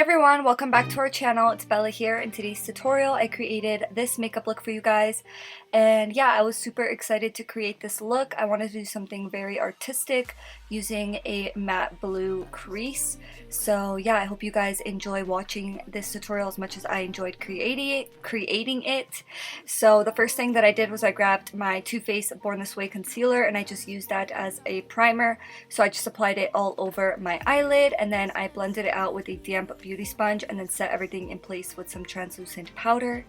everyone, welcome back to our channel. It's Bella here. In today's tutorial I created this makeup look for you guys, and yeah, I was super excited to create this look. I wanted to do something very artistic using a matte blue crease. So yeah, I hope you guys enjoy watching this tutorial as much as I enjoyed creating it. So the first thing that I did was I grabbed my Too Faced Born This Way concealer and I just used that as a primer. So I just applied it all over my eyelid and then I blended it out with a damp beauty sponge and then set everything in place with some translucent powder.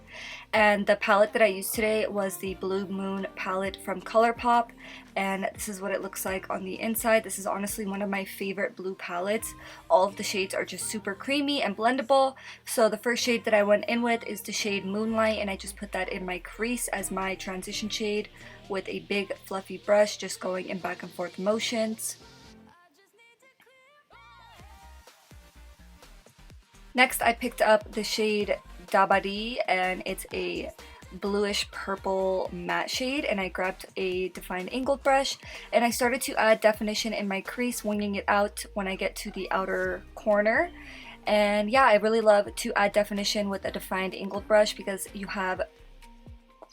And the palette that I used today was the Blue Moon palette from ColourPop, and this is what it looks like on the inside. This is honestly one of my favorite blue palettes. All of the shades are just super creamy and blendable. So the first shade that I went in with is the shade Moonlight, and I just put that in my crease as my transition shade with a big fluffy brush, just going in back and forth motions. Next, I picked up the shade Dabadi, and it's a bluish purple matte shade, and I grabbed a defined angled brush and I started to add definition in my crease, winging it out when I get to the outer corner. And yeah, I really love to add definition with a defined angled brush because you have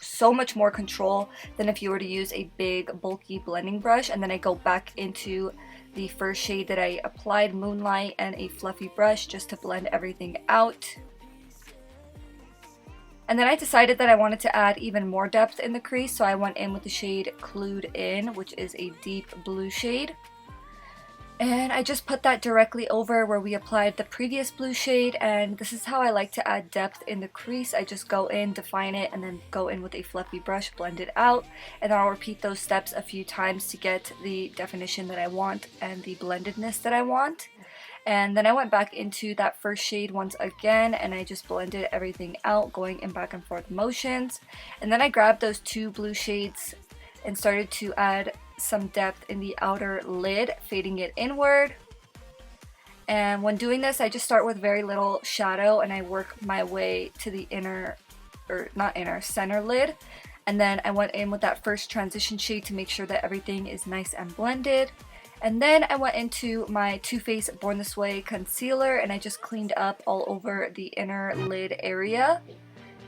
so much more control than if you were to use a big bulky blending brush. And then I go back into the first shade that I applied, Moonlight, and a fluffy brush just to blend everything out. And then I decided that I wanted to add even more depth in the crease, so I went in with the shade Clued In, which is a deep blue shade. And I just put that directly over where we applied the previous blue shade, and this is how I like to add depth in the crease. I just go in, define it, and then go in with a fluffy brush, blend it out, and then I'll repeat those steps a few times to get the definition that I want and the blendedness that I want. And then I went back into that first shade once again and I just blended everything out, going in back and forth motions. And then I grabbed those two blue shades and started to add some depth in the outer lid, fading it inward. And when doing this, I just start with very little shadow and I work my way to the inner, or not inner, center lid. And then I went in with that first transition shade to make sure that everything is nice and blended. And then I went into my Too Faced Born This Way concealer and I just cleaned up all over the inner lid area.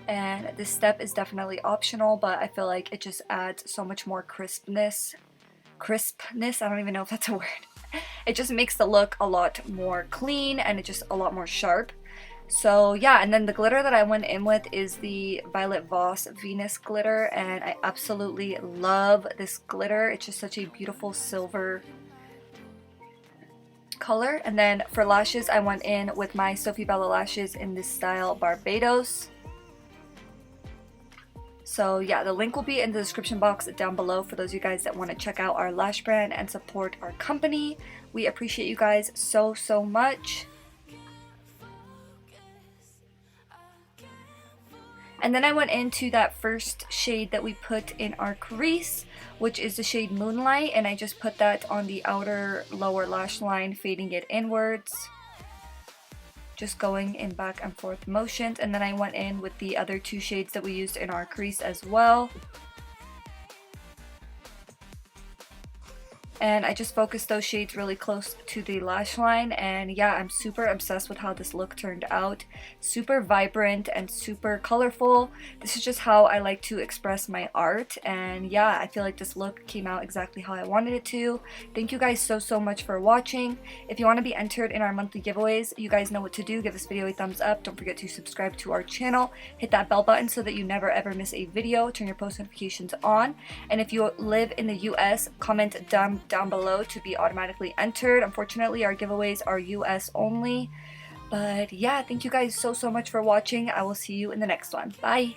And this step is definitely optional, but I feel like it just adds so much more crispness, I don't even know if that's a word. It just makes the look a lot more clean and it's just a lot more sharp. So yeah, and then the glitter that I went in with is the Violet Voss Venus glitter, and I absolutely love this glitter. It's just such a beautiful silver color. And then for lashes, I went in with my Sofie Bella lashes in this style Barbados. So yeah, the link will be in the description box down below for those of you guys that want to check out our lash brand and support our company. We appreciate you guys so much. And then I went into that first shade that we put in our crease, which is the shade Moonlight, and I just put that on the outer lower lash line, fading it inwards, just going in back and forth motions. And then I went in with the other two shades that we used in our crease as well. And I just focused those shades really close to the lash line, and yeah, I'm super obsessed with how this look turned out. Super vibrant and super colorful. This is just how I like to express my art, and yeah, I feel like this look came out exactly how I wanted it to. Thank you guys so much for watching. If you want to be entered in our monthly giveaways, you guys know what to do. Give this video a thumbs up. Don't forget to subscribe to our channel. Hit that bell button so that you never ever miss a video. Turn your post notifications on. And if you live in the US, comment down below to be automatically entered. Unfortunately, our giveaways are US only. But yeah, thank you guys so much for watching. I will see you in the next one. Bye!